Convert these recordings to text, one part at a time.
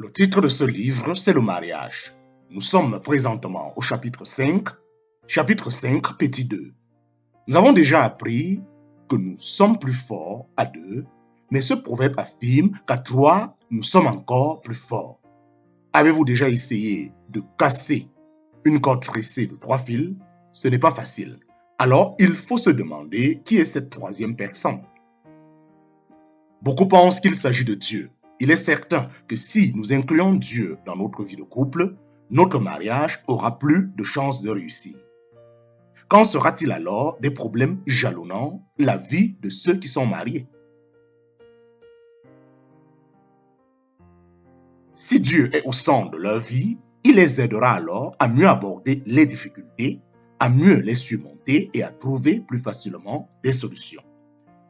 Le titre de ce livre, c'est le mariage. Nous sommes présentement au chapitre 5, petit 2. Nous avons déjà appris que nous sommes plus forts à deux, mais ce proverbe affirme qu'à trois, nous sommes encore plus forts. Avez-vous déjà essayé de casser une corde tressée de 3 fils? Ce n'est pas facile. Alors, il faut se demander qui est cette troisième personne. Beaucoup pensent qu'il s'agit de Dieu. Il est certain que si nous incluons Dieu dans notre vie de couple, notre mariage aura plus de chances de réussir. Qu'en sera-t-il alors des problèmes jalonnant la vie de ceux qui sont mariés? Si Dieu est au centre de leur vie, il les aidera alors à mieux aborder les difficultés, à mieux les surmonter et à trouver plus facilement des solutions.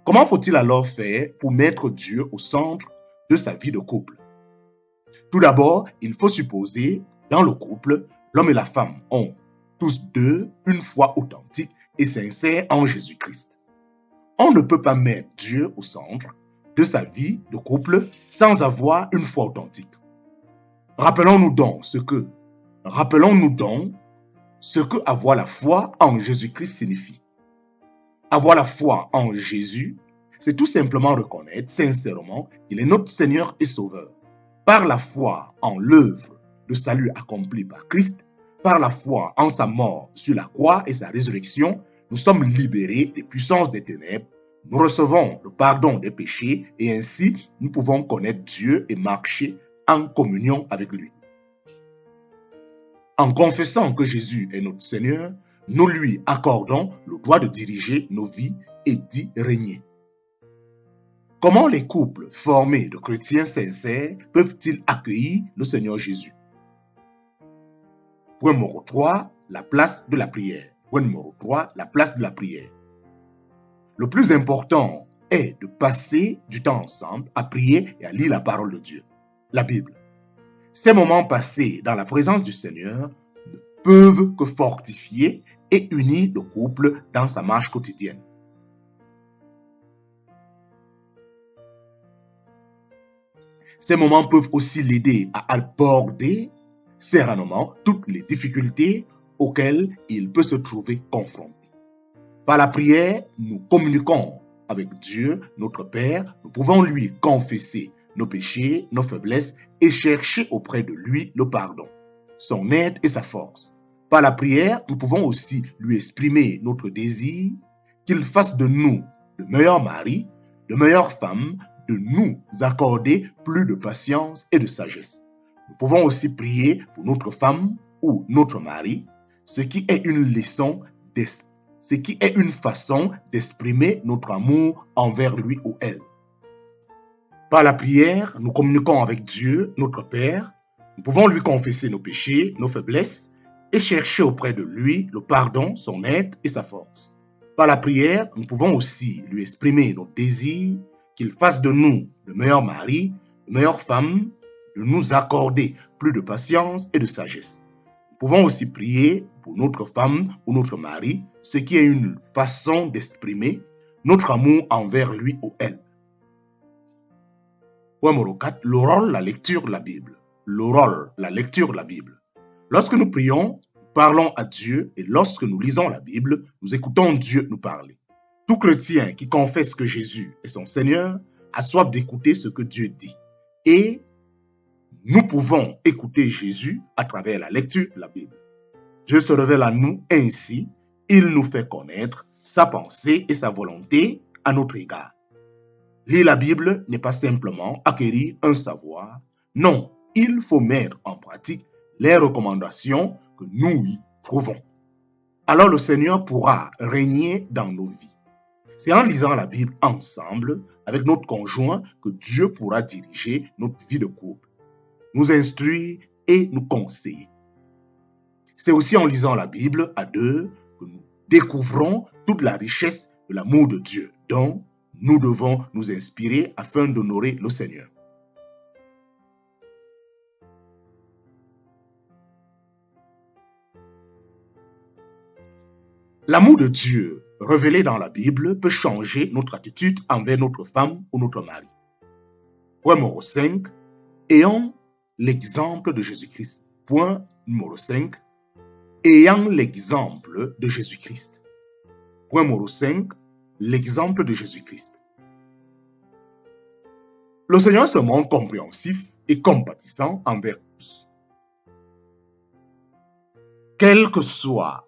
Comment faut-il alors faire pour mettre Dieu au centre de sa vie de couple? Tout d'abord, il faut supposer dans le couple, l'homme et la femme ont tous deux une foi authentique et sincère en Jésus-Christ. On ne peut pas mettre Dieu au centre de sa vie de couple sans avoir une foi authentique. Rappelons-nous donc ce que avoir la foi en Jésus-Christ signifie. Avoir la foi en Jésus, c'est tout simplement reconnaître sincèrement qu'il est notre Seigneur et Sauveur. Par la foi en l'œuvre de salut accomplie par Christ, par la foi en sa mort sur la croix et sa résurrection, nous sommes libérés des puissances des ténèbres, nous recevons le pardon des péchés et ainsi nous pouvons connaître Dieu et marcher en communion avec lui. En confessant que Jésus est notre Seigneur, nous lui accordons le droit de diriger nos vies et d'y régner. Comment les couples formés de chrétiens sincères peuvent-ils accueillir le Seigneur Jésus? Point numéro 3, la place de la prière. Point numéro 3, la place de la prière. Le plus important est de passer du temps ensemble à prier et à lire la parole de Dieu, la Bible. Ces moments passés dans la présence du Seigneur ne peuvent que fortifier et unir le couple dans sa marche quotidienne. Ces moments peuvent aussi l'aider à aborder sereinement toutes les difficultés auxquelles il peut se trouver confronté. Par la prière, nous communiquons avec Dieu, notre Père. Nous pouvons lui confesser nos péchés, nos faiblesses et chercher auprès de lui le pardon, son aide et sa force. Par la prière, nous pouvons aussi lui exprimer notre désir qu'il fasse de nous de meilleurs maris, de meilleures femmes, de nous accorder plus de patience et de sagesse. Nous pouvons aussi prier pour notre femme ou notre mari, ce qui est une façon d'exprimer notre amour envers lui ou elle. Par la prière, nous communiquons avec Dieu, notre Père. Nous pouvons lui confesser nos péchés, nos faiblesses et chercher auprès de lui le pardon, son aide et sa force. Par la prière, nous pouvons aussi lui exprimer nos désirs, qu'il fasse de nous de meilleurs maris, de meilleures femmes, de nous accorder plus de patience et de sagesse. Nous pouvons aussi prier pour notre femme ou notre mari, ce qui est une façon d'exprimer notre amour envers lui ou elle. Point numéro 4, le rôle, la lecture de la Bible. Le rôle, la lecture de la Bible. Lorsque nous prions, nous parlons à Dieu et lorsque nous lisons la Bible, nous écoutons Dieu nous parler. Tout chrétien qui confesse que Jésus est son Seigneur a soif d'écouter ce que Dieu dit. Et nous pouvons écouter Jésus à travers la lecture de la Bible. Dieu se révèle à nous ainsi, il nous fait connaître sa pensée et sa volonté à notre égard. Lire la Bible n'est pas simplement acquérir un savoir. Non, il faut mettre en pratique les recommandations que nous y trouvons. Alors le Seigneur pourra régner dans nos vies. C'est en lisant la Bible ensemble avec notre conjoint que Dieu pourra diriger notre vie de couple, nous instruire et nous conseiller. C'est aussi en lisant la Bible à deux que nous découvrons toute la richesse de l'amour de Dieu, dont nous devons nous inspirer afin d'honorer le Seigneur. L'amour de Dieu révélé dans la Bible peut changer notre attitude envers notre femme ou notre mari. Point numéro 5. Ayons l'exemple de Jésus-Christ. Point numéro 5. Ayant l'exemple de Jésus-Christ. Point numéro 5. L'exemple de Jésus-Christ. Le Seigneur se montre compréhensif et compatissant envers tous. Quelle que soit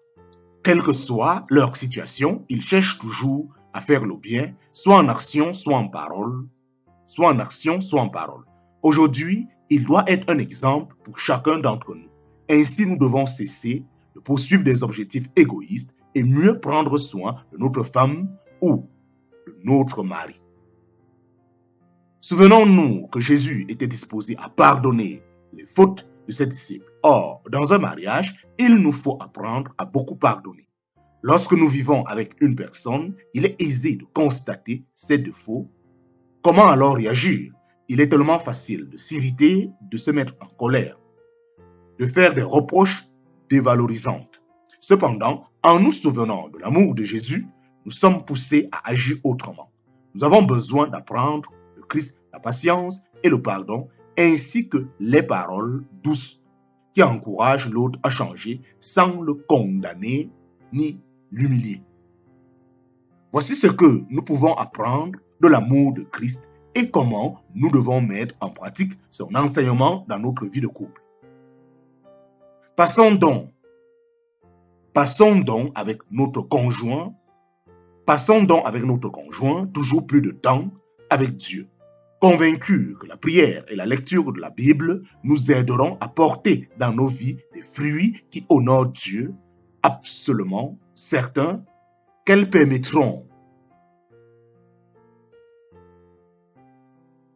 leur situation, il cherche toujours à faire le bien, soit en action, soit en parole. Soit en action, soit en parole. Aujourd'hui, il doit être un exemple pour chacun d'entre nous. Ainsi, nous devons cesser de poursuivre des objectifs égoïstes et mieux prendre soin de notre femme ou de notre mari. Souvenons-nous que Jésus était disposé à pardonner les fautes de ses disciples. Or, dans un mariage, il nous faut apprendre à beaucoup pardonner. Lorsque nous vivons avec une personne, il est aisé de constater ses défauts. Comment alors réagir? Il est tellement facile de s'irriter, de se mettre en colère, de faire des reproches dévalorisantes. Cependant, en nous souvenant de l'amour de Jésus, nous sommes poussés à agir autrement. Nous avons besoin d'apprendre de Christ la patience et le pardon, ainsi que les paroles douces qui encouragent l'autre à changer sans le condamner ni l'humilier. Voici ce que nous pouvons apprendre de l'amour de Christ et comment nous devons mettre en pratique son enseignement dans notre vie de couple. Passons donc avec notre conjoint, toujours plus de temps avec Dieu, convaincus que la prière et la lecture de la Bible nous aideront à porter dans nos vies des fruits qui honorent Dieu, absolument certains qu'elles permettront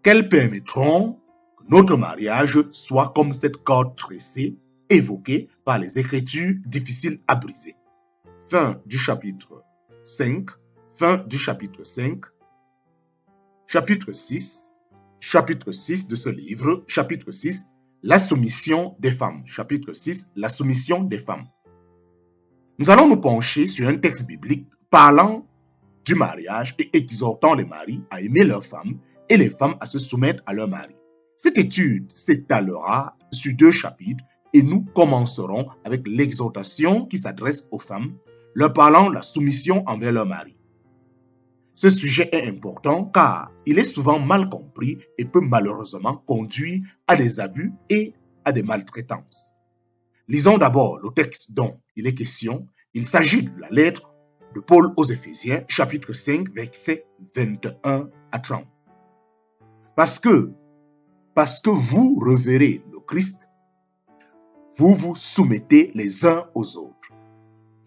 que notre mariage soit comme cette corde tressée évoquée par les Écritures difficiles à briser. Fin du chapitre 5. Chapitre 6 de ce livre. Chapitre 6, la soumission des femmes. Chapitre 6, la soumission des femmes. Nous allons nous pencher sur un texte biblique parlant du mariage et exhortant les maris à aimer leurs femmes et les femmes à se soumettre à leur mari. Cette étude s'étalera sur 2 chapitres et nous commencerons avec l'exhortation qui s'adresse aux femmes, leur parlant de la soumission envers leur mari. Ce sujet est important car il est souvent mal compris et peut malheureusement conduire à des abus et à des maltraitances. Lisons d'abord le texte dont il est question. Il s'agit de la lettre de Paul aux Éphésiens, chapitre 5, versets 21 à 30. Parce que vous reverrez le Christ, vous vous soumettez les uns aux autres.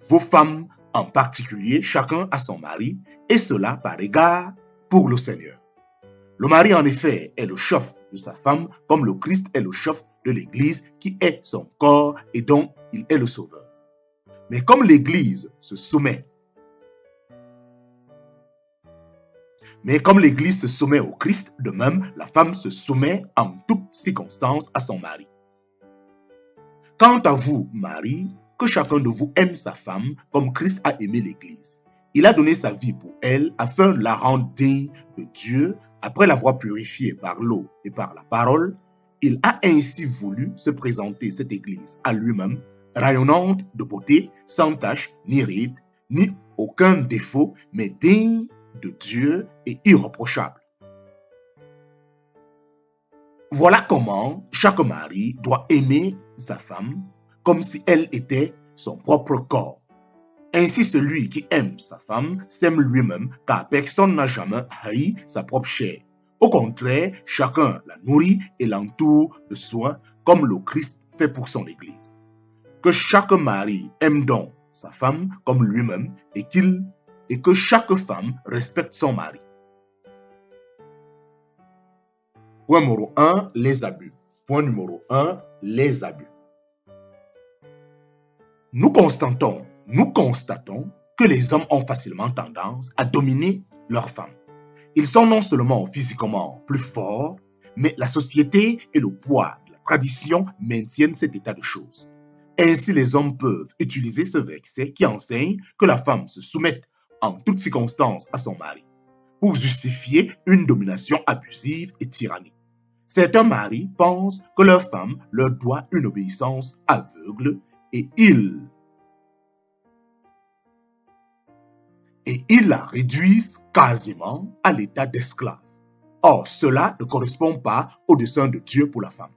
Vos femmes en particulier, chacun à son mari, et cela par égard pour le Seigneur. Le mari, en effet, est le chef de sa femme, comme le Christ est le chef de l'Église, qui est son corps et dont il est le sauveur. Mais comme l'Église se soumet au Christ, de même, la femme se soumet en toutes circonstances à son mari. Quant à vous, mari, que chacun de vous aime sa femme comme Christ a aimé l'Église. Il a donné sa vie pour elle afin de la rendre digne de Dieu. Après l'avoir purifiée par l'eau et par la parole, il a ainsi voulu se présenter cette Église à lui-même, rayonnante de beauté, sans tache, ni ride, ni aucun défaut, mais digne de Dieu et irréprochable. Voilà comment chaque mari doit aimer sa femme comme si elle était son propre corps. Ainsi, celui qui aime sa femme s'aime lui-même, car personne n'a jamais haï sa propre chair. Au contraire, chacun la nourrit et l'entoure de soins, comme le Christ fait pour son Église. Que chaque mari aime donc sa femme comme lui-même et que chaque femme respecte son mari. Point numéro 1, les abus. Point numéro 1, les abus. Nous constatons que les hommes ont facilement tendance à dominer leurs femmes. Ils sont non seulement physiquement plus forts, mais la société et le poids de la tradition maintiennent cet état de choses. Ainsi, les hommes peuvent utiliser ce verset qui enseigne que la femme se soumette en toutes circonstances à son mari pour justifier une domination abusive et tyrannique. Certains maris pensent que leur femme leur doit une obéissance aveugle et ils la réduisent quasiment à l'état d'esclave. Or, cela ne correspond pas au dessein de Dieu pour la femme.